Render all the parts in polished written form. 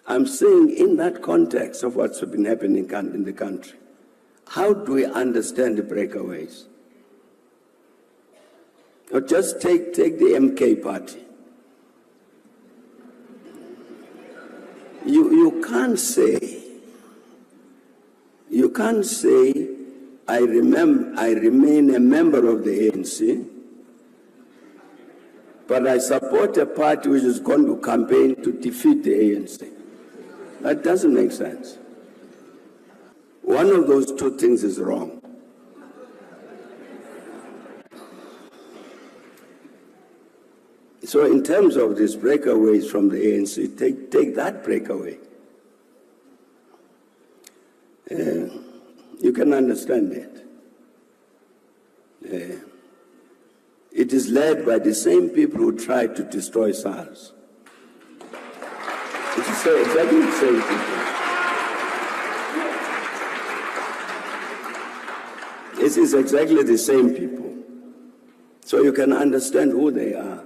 I'm saying in that context of what's been happening in the country, how do we understand the breakaways? Or just take the MK party. You can't say, I remain a member of the ANC, but I support a party which is going to campaign to defeat the ANC. That doesn't make sense. One of those two things is wrong. So in terms of these breakaways from the ANC, take that breakaway. You can understand it. It is led by the same people who tried to destroy Sars. It is exactly the same people. It is exactly the same people. So you can understand who they are.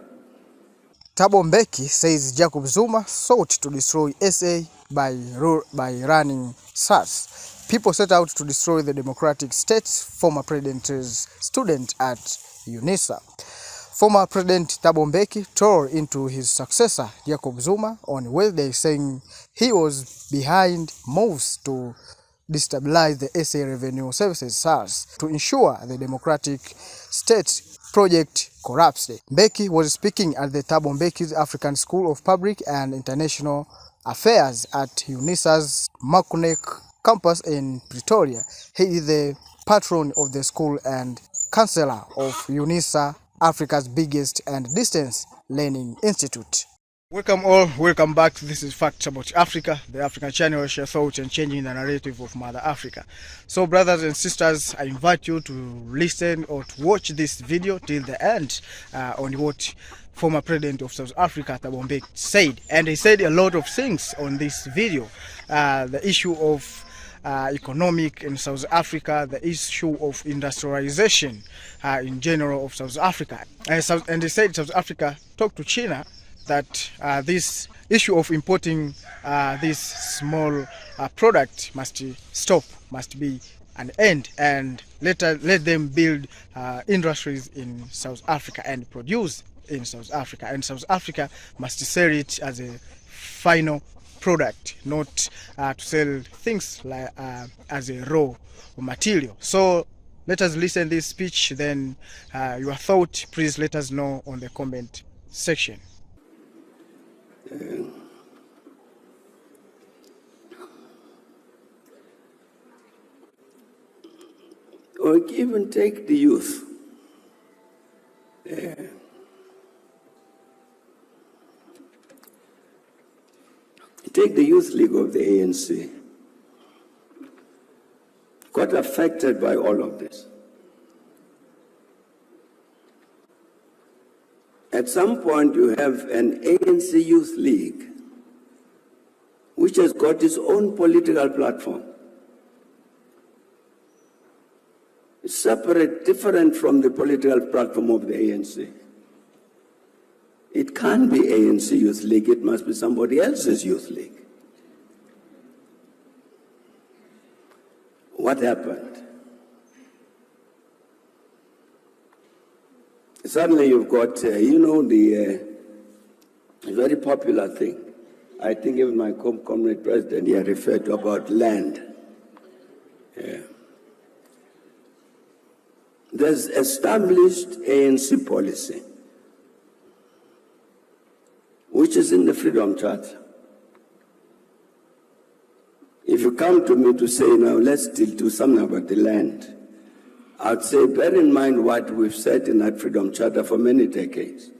Thabo Mbeki says Jacob Zuma sought to destroy SA by running Sars. People set out to destroy the democratic state's former president's student at UNISA. Former President Thabo Mbeki tore into his successor Jacob Zuma on Wednesday, saying he was behind moves to destabilize the SA Revenue Services SARS to ensure the democratic state project collapsed. Mbeki was speaking at the Thabo Mbeki's African School of Public and International Affairs at UNISA's Makunek campus in Pretoria. He is the patron of the school and chancellor of UNISA, Africa's biggest and distance learning institute. Welcome all, welcome back. This is Facts About Africa, the African channel where share thoughts and changing the narrative of Mother Africa. So brothers and sisters, I invite you to listen or to watch this video till the end on what former President of South Africa, Thabo Mbeki, said. And he said a lot of things on this video. The issue of economic in South Africa, the issue of industrialization in general of South Africa. And he said South Africa talked to China that this issue of importing this small product must stop, must be an end, and let them build industries in South Africa and produce in South Africa. And South Africa must sell it as a final product, not to sell things like as a raw material. So let us listen to this speech, then your thought, please let us know on the comment section. Or even take the youth. Take the Youth League of the ANC. Got affected by all of this. At some point, you have an ANC Youth League, which has got its own political platform. It's separate, different from the political platform of the ANC. It can't be ANC Youth League, it must be somebody else's Youth League. What happened? Suddenly you've got, the very popular thing. I think even my comrade president here referred to about land. There's established ANC policy, which is in the Freedom Charter. If you come to me to say, now let's still do something about the land, I'd say, bear in mind what we've said in that Freedom Charter for many decades.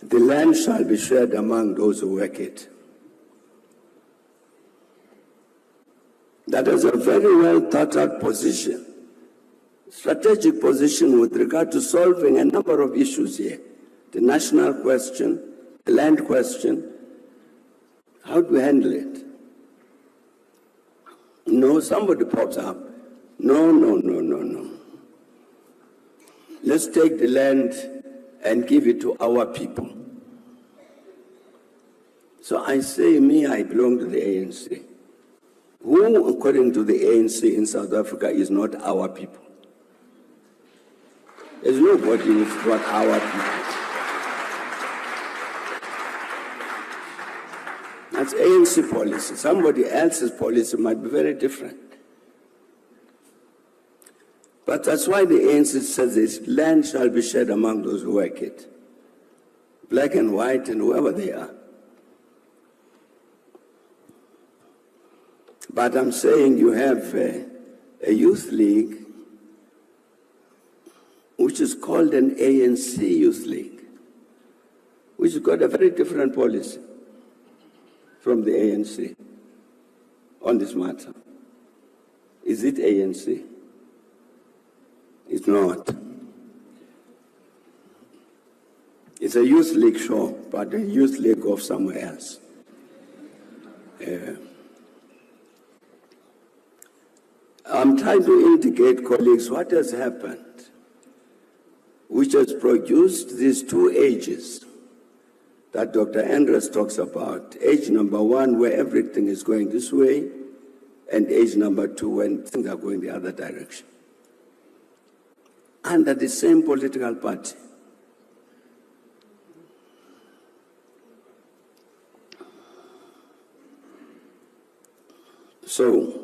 The land shall be shared among those who work it. That is a very well thought out position, strategic position with regard to solving a number of issues here. The national question, the land question, how do we handle it? No, somebody pops up. No. Let's take the land and give it to our people. So I say, I belong to the ANC. Who, according to the ANC in South Africa, is not our people? There's nobody who's not our people. That's ANC policy. Somebody else's policy might be very different. But that's why the ANC says this: land shall be shared among those who work it, black and white and whoever they are. But I'm saying you have a youth league which is called an ANC Youth League, which has got a very different policy from the ANC on this matter. Is it ANC? It's not. It's a youth league, sure, but a youth league of somewhere else. I'm trying to indicate, colleagues, what has happened, which has produced these two ages that Dr. Andres talks about. Age number one, where everything is going this way, and age number two, when things are going the other direction. Under the same political party. So,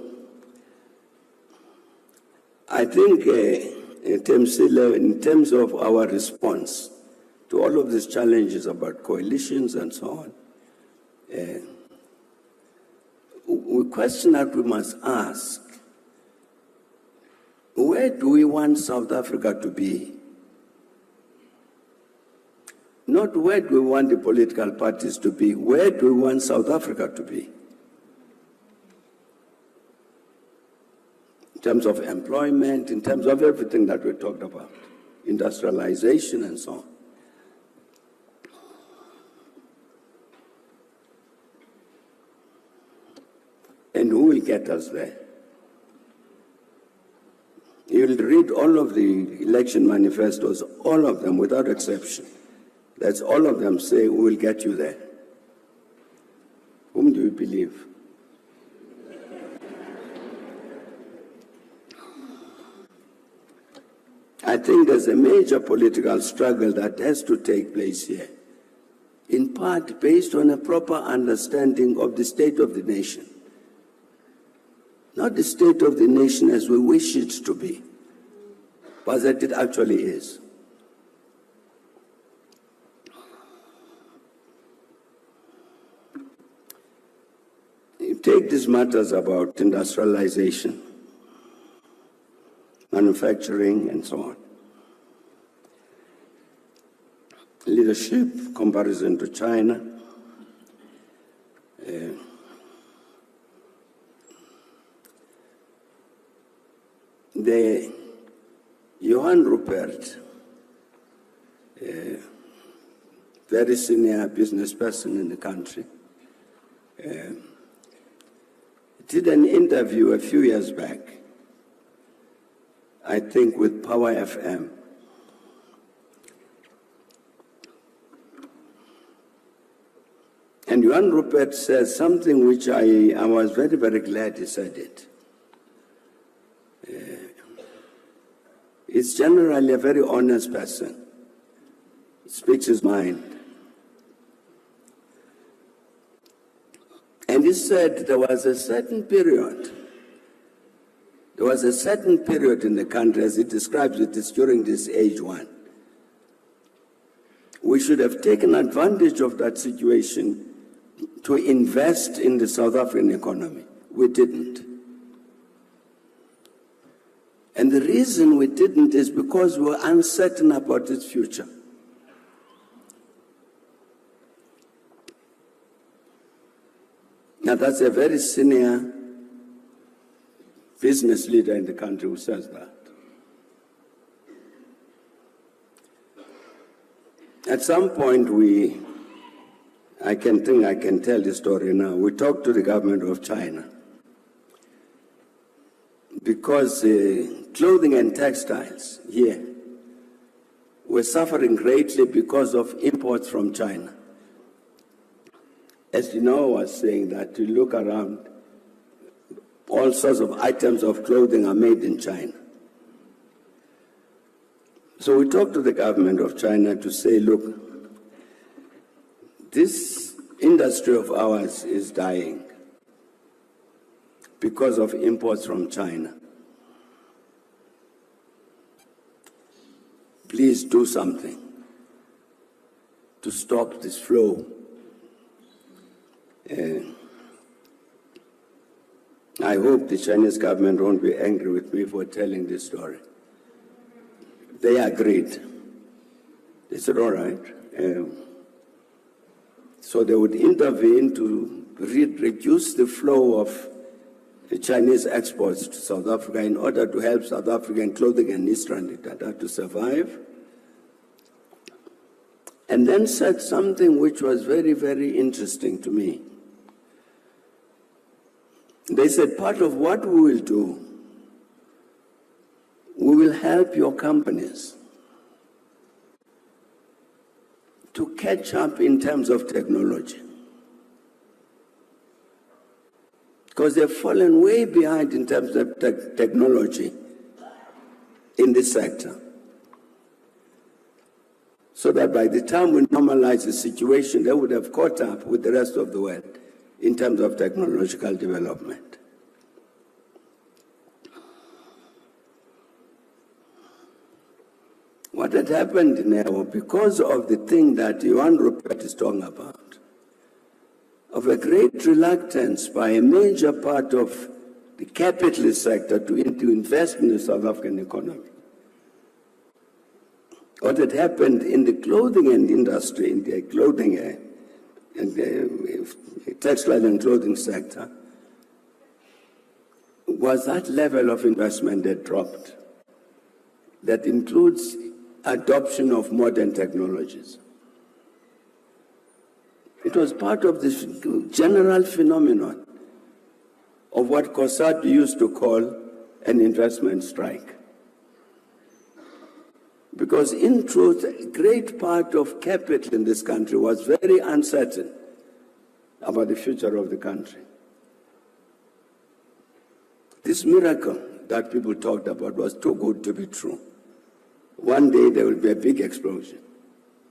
I think in terms of our response to all of these challenges about coalitions and so on, a question that we must ask: where do we want South Africa to be? Not where do we want the political parties to be, where do we want South Africa to be? In terms of employment, in terms of everything that we talked about, industrialization and so on. And who will get us there? You'll read all of the election manifestos, all of them without exception. That's all of them say, we will get you there. Whom do you believe? I think there's a major political struggle that has to take place here, in part based on a proper understanding of the state of the nation. Not the state of the nation as we wish it to be, but that it actually is. You take these matters about industrialization, manufacturing, and so on. Leadership, comparison to China. The Johan Rupert, very senior business person in the country, did an interview a few years back, I think with Power FM. And Johan Rupert says something which I was very, very glad he said it. He's generally a very honest person. He speaks his mind. And he said there was a certain period in the country, as he describes it, is during this age one. We should have taken advantage of that situation to invest in the South African economy. We didn't. And the reason we didn't is because we were uncertain about its future. Now, that's a very senior business leader in the country who says that. At some point, I can tell the story now. We talked to the government of China because clothing and textiles here were suffering greatly because of imports from China. as you know, I was saying that you look around, all sorts of items of clothing are made in China. So we talked to the government of China to say, look, this industry of ours is dying because of imports from China. Please do something to stop this flow. I hope the Chinese government won't be angry with me for telling this story. They agreed. They said, all right. So they would intervene to reduce the flow of the Chinese exports to South Africa in order to help South African clothing and industry to survive. And then said something which was very, very interesting to me. They said, part of what we will do, we will help your companies to catch up in terms of technology. Because they've fallen way behind in terms of technology in this sector. So that by the time we normalize the situation, they would have caught up with the rest of the world in terms of technological development. What had happened now, because of the thing that Johan Rupert is talking about, of a great reluctance by a major part of the capitalist sector to invest in the South African economy. What had happened in the clothing and industry, in the clothing and the textile and clothing sector, was that level of investment that dropped. That includes adoption of modern technologies. It was part of this general phenomenon of what COSATU used to call an investment strike. Because in truth, a great part of capital in this country was very uncertain about the future of the country. This miracle that people talked about was too good to be true. One day there will be a big explosion.